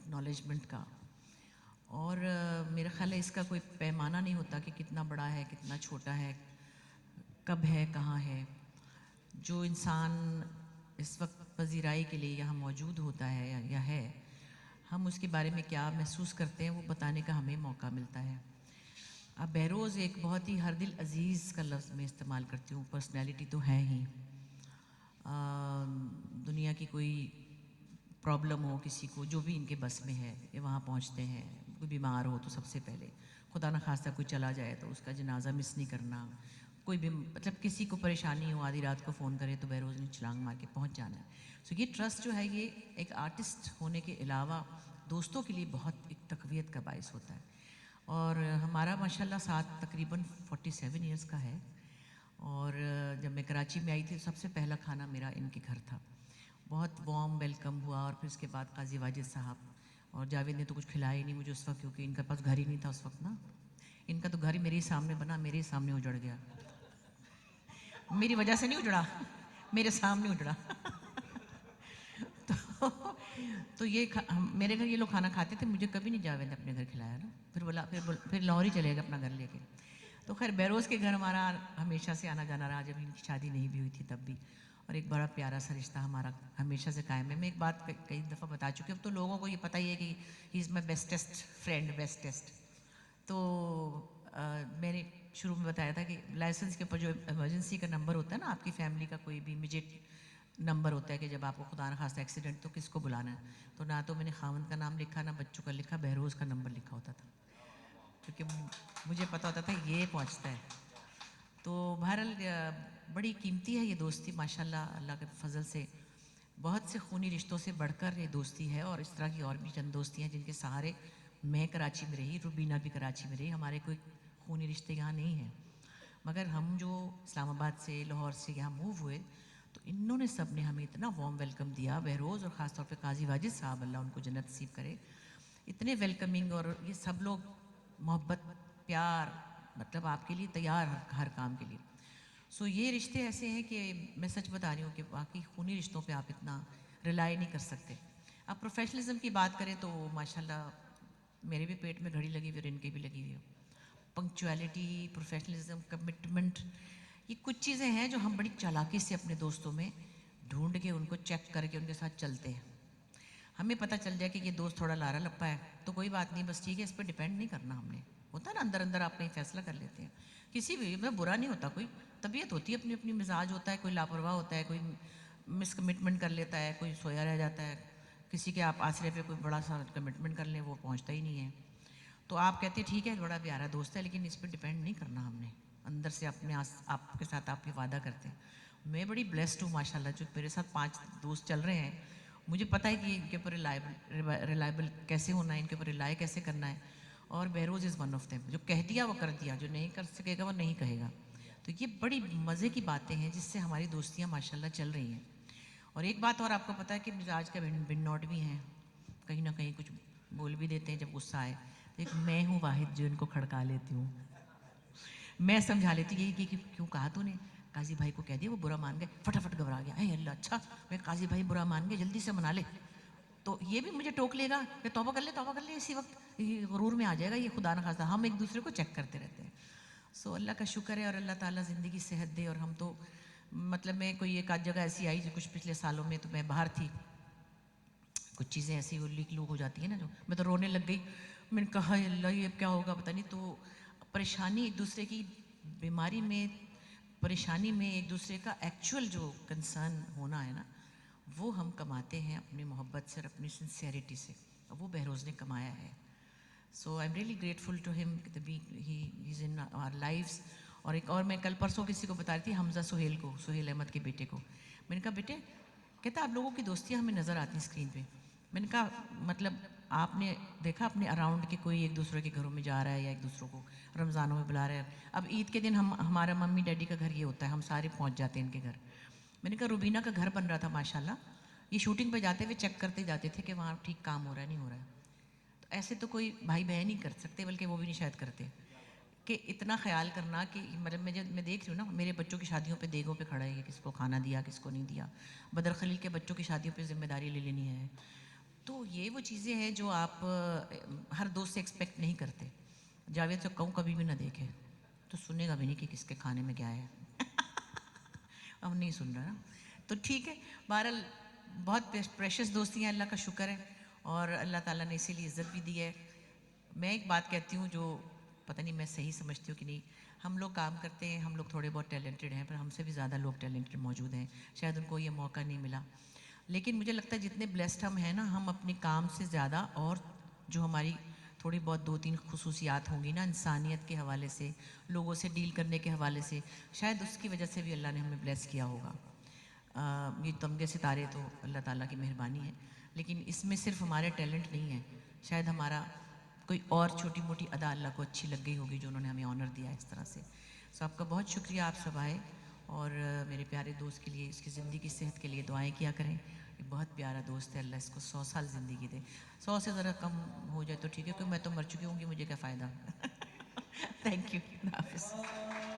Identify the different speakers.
Speaker 1: Acknowledgement کا. اور میرا خیال ہے اس کا کوئی پیمانہ نہیں ہوتا کہ کتنا بڑا ہے کتنا چھوٹا ہے, کب ہے کہاں ہے. جو انسان اس وقت پذیرائی کے لیے یہاں موجود ہوتا ہے یا ہے, ہم اس کے بارے میں کیا محسوس کرتے ہیں وہ بتانے کا ہمیں موقع ملتا ہے. اب بہروز ایک بہت ہی ہر دل عزیز کا لفظ میں استعمال کرتی ہوں, پرسنالٹی تو ہے ہی. دنیا کی کوئی پرابلم ہو کسی کو, جو بھی ان کے بس میں ہے, یہ وہاں پہنچتے ہیں. کوئی بیمار ہو تو سب سے پہلے, خدا نخواستہ کوئی چلا جائے تو اس کا جنازہ مس نہیں کرنا. کوئی بھی مطلب کسی کو پریشانی ہو آدھی رات کو فون کرے تو بہروز نے چھلانگ مار کے پہنچ جانا ہے. سو یہ ٹرسٹ جو ہے یہ ایک آرٹسٹ ہونے کے علاوہ دوستوں کے لیے بہت ایک تقویت کا باعث ہوتا ہے. اور ہمارا ماشاءاللہ ساتھ تقریباً 47 ایئرس کا ہے. اور جب میں کراچی میں آئی تھی تو سب سے پہلا کھانا میرا ان کے گھر تھا. بہت وارم ویلکم ہوا. اور پھر اس کے بعد قاضی واجد صاحب, اور جاوید نے تو کچھ کھلایا ہی نہیں مجھے اس وقت, کیونکہ ان کا پاس گھر ہی نہیں تھا اس وقت نا. ان کا تو گھر ہی میرے سامنے بنا, میرے سامنے اجڑ گیا. میری وجہ سے نہیں اجڑا, میرے سامنے اجڑا. تو یہ میرے گھر یہ لوگ کھانا کھاتے تھے, مجھے کبھی نہیں جاوید نے اپنے گھر کھلایا نا. پھر لاہور ہی چلے گا اپنا گھر لے کے. تو خیر بہروز کے گھر ہمارا ہمیشہ سے آنا جانا رہا, جب ان کی شادی نہیں بھی ہوئی تھی تب بھی. اور ایک بڑا پیارا سا رشتہ ہمارا ہمیشہ سے قائم ہے. میں ایک بات کئی دفعہ بتا چکی ہوں, اب تو لوگوں کو یہ پتہ ہی ہے کہ ہی از مائی بیسٹسٹ فرینڈ, بیسٹسٹ. تو میں نے شروع میں بتایا تھا کہ لائسنس کے اوپر جو ایمرجنسی کا نمبر ہوتا ہے نا, آپ کی فیملی کا کوئی بھی امیجیٹ نمبر ہوتا ہے کہ جب آپ کو خدا نخواستہ ایکسیڈنٹ تو کس کو بلانا ہے. تو نہ تو میں نے خاوند کا نام لکھا نہ بچوں کا لکھا, بہروز کا نمبر لکھا ہوتا تھا, کیونکہ مجھے پتہ ہوتا تھا یہ پہنچتا ہے. تو بہرحال بڑی قیمتی ہے یہ دوستی ماشاءاللہ, اللہ کے فضل سے. بہت سے خونی رشتوں سے بڑھ کر یہ دوستی ہے. اور اس طرح کی اور بھی چند دوستی ہیں جن کے سہارے میں کراچی میں رہی, روبینہ بھی کراچی میں رہی. ہمارے کوئی خونی رشتے یہاں نہیں ہیں, مگر ہم جو اسلام آباد سے لاہور سے یہاں موو ہوئے تو انہوں نے سب نے ہمیں اتنا وارم ویلکم دیا. بہروز اور خاص طور پہ قاضی واجد صاحب, اللہ ان کو جنت نصیب کرے, اتنے ویلکمنگ. اور یہ سب لوگ محبت پیار مطلب آپ کے لیے تیار ہر کام کے لیے. سو یہ رشتے ایسے ہیں کہ میں سچ بتا رہی ہوں کہ باقی خونی رشتوں پہ آپ اتنا ریلائی نہیں کر سکتے. آپ پروفیشنلزم کی بات کریں تو ماشاءاللہ میرے بھی پیٹ میں گھڑی لگی ہوئی اور ان کے بھی لگی ہوئی ہے. پنکچویلٹی, پروفیشنلزم, کمٹمنٹ, یہ کچھ چیزیں ہیں جو ہم بڑی چالاکی سے اپنے دوستوں میں ڈھونڈ کے ان کو چیک کر کے ان کے ساتھ چلتے ہیں. ہمیں پتہ چل جائے کہ یہ دوست تھوڑا لارا لپا ہے تو کوئی بات نہیں, بس ٹھیک ہے, اس پہ ڈیپینڈ نہیں کرنا. ہم نے ہوتا ہے نا اندر اندر آپ کہیں فیصلہ کر لیتے ہیں. کسی بھی میں برا نہیں ہوتا, کوئی طبیعت ہوتی ہے, اپنی اپنی مزاج ہوتا ہے. کوئی لاپرواہ ہوتا ہے, کوئی مس کمٹمنٹ کر لیتا ہے, کوئی سویا رہ جاتا ہے. کسی کے آپ آسرے پہ کوئی بڑا سا کمٹمنٹ کر لیں وہ پہنچتا ہی نہیں ہے. تو آپ کہتے ہیں ٹھیک ہے بڑا پیارا دوست ہے, لیکن اس پہ ڈیپینڈ نہیں کرنا. ہم نے اندر سے اپنے آپ کے ساتھ آپ یہ وعدہ کرتے ہیں. میں بڑی بلیسڈ ہوں ماشاءاللہ, جو میرے ساتھ 5 دوست چل رہے ہیں. مجھے پتہ ہے کہ ان کے اوپر ریلائبل کیسے ہونا ہے, ان کے اوپر ریلائی کیسے کرنا ہے. اور Behroz is one of them. جو کہہ دیا وہ کر دیا, جو نہیں کر سکے گا وہ نہیں کہے گا. تو یہ بڑی مزے کی باتیں ہیں جس سے ہماری دوستیاں ماشاءاللہ چل رہی ہیں. اور ایک بات اور آپ کو پتہ ہے کہ مزاج کا بن نوٹ بھی ہیں, کہیں نہ کہیں کچھ بول بھی دیتے ہیں جب غصہ آئے. تو ایک میں ہوں واحد جو ان کو کھڑکا لیتی ہوں, میں سمجھا لیتی ہوں یہ کہ کیوں کہا تو نے, قاضی بھائی کو کہہ دیا وہ برا مان گئے, فٹافٹ گھبرا گیا, اے اللہ اچھا میں قاضی بھائی برا مان گئے, جلدی سے منا لے. تو یہ بھی مجھے ٹوک لے گا کہ توبہ کر لے اسی وقت, یہ غرور میں آ جائے گا. یہ خدا نخواستہ ہم ایک دوسرے کو چیک کرتے رہتے ہیں. سو اللہ کا شکر ہے, اور اللہ تعالیٰ زندگی صحت دے. اور ہم تو مطلب میں کوئی ایک آدھ جگہ ایسی آئی جو کچھ پچھلے سالوں میں تو میں باہر تھی, کچھ چیزیں ایسی لیک لوگ ہو جاتی ہیں نا, جو میں تو رونے لگ گئی. میں نے کہا اللہ یہ کیا ہوگا پتہ نہیں. تو پریشانی ایک دوسرے کی بیماری میں, پریشانی میں ایک دوسرے کا ایکچوئل جو کنسرن ہونا ہے نا, وہ ہم کماتے ہیں اپنی محبت سے اور اپنی سنسیئرٹی سے. وہ بہروز نے کمایا ہے. So I am really grateful to ہم کہ ہی از ان آور لائفس. اور ایک اور میں کل پرسوں کسی کو بتا رہی تھی, حمزہ سہیل کو, سہیل احمد کے بیٹے کو. میں نے کہا بیٹے, کہتا آپ لوگوں کی دوستیاں ہمیں نظر آتی ہیں اسکرین پہ. میں نے کہا مطلب آپ نے دیکھا اپنے اراؤنڈ کہ کوئی ایک دوسرے کے گھروں میں جا رہا ہے یا ایک دوسروں کو رمضانوں میں بلا رہے ہیں. اب عید کے دن ہمارا ممی ڈیڈی کا گھر یہ ہوتا ہے, ہم سارے پہنچ جاتے ہیں ان کے گھر. میں نے کہا روبینہ کا گھر بن رہا تھا ماشاءاللہ, یہ شوٹنگ پہ جاتے ہوئے چیک کرتے جاتے تھے کہ وہاں ٹھیک کام ہو رہا ہے نہیں ہو رہا ہے. تو ایسے تو کوئی بھائی بہن نہیں کر سکتے, بلکہ وہ بھی نہیں شاید کرتے, کہ اتنا خیال کرنا کہ مطلب میں دیکھ رہی ہوں نا, میرے بچوں کی شادیوں پہ دیگوں پہ کھڑا ہے, کس کو کھانا دیا کس کو نہیں دیا. بدر خلیل کے بچوں کی شادیوں پہ ذمہ داری لے لینی ہے. تو یہ وہ چیزیں ہیں جو آپ ہر دوست سے ایکسپیکٹ نہیں کرتے. جاوید سے کہوں کبھی بھی نہ دیکھے تو سنے گا بھی نہیں کہ کس کے کھانے میں کیا ہے. اب نہیں سن رہا نا. تو ٹھیک ہے. بہرحال بہت پریشس دوستی ہیں, اللہ کا شکر ہے, اور اللہ تعالیٰ نے اسی لیے عزت بھی دی ہے. میں ایک بات کہتی ہوں جو پتہ نہیں میں صحیح سمجھتی ہوں کہ نہیں, ہم لوگ کام کرتے ہیں, ہم لوگ تھوڑے بہت ٹیلنٹڈ ہیں, پر ہم سے بھی زیادہ لوگ ٹیلنٹڈ موجود ہیں, شاید ان کو یہ موقع نہیں ملا. لیکن مجھے لگتا ہے جتنے بلیسڈ ہم ہیں نا, ہم اپنے کام سے زیادہ اور جو ہماری تھوڑی بہت 2-3 خصوصیات ہوں گی نا انسانیت کے حوالے سے, لوگوں سے ڈیل کرنے کے حوالے سے, شاید اس کی وجہ سے بھی اللہ نے ہمیں بلیس کیا ہوگا. یہ تمغے ستارے تو اللہ تعالیٰ کی مہربانی ہے, لیکن اس میں صرف ہمارے ٹیلنٹ نہیں ہیں, شاید ہمارا کوئی اور چھوٹی موٹی ادا اللہ کو اچھی لگ گئی ہوگی جو انہوں نے ہمیں آنر دیا اس طرح سے. سو آپ کا بہت شکریہ, آپ سب آئے, اور میرے پیارے دوست کے لیے, اس کی زندگی کی صحت کے لیے دعائیں کیا کریں. ایک بہت پیارا دوست ہے, اللہ اس کو 100 سال زندگی دے. 100 سے ذرا کم ہو جائے تو ٹھیک ہے, کیونکہ میں تو مر چکی ہوں گی, مجھے کیا فائدہ. Thank you. اللہ حافظ.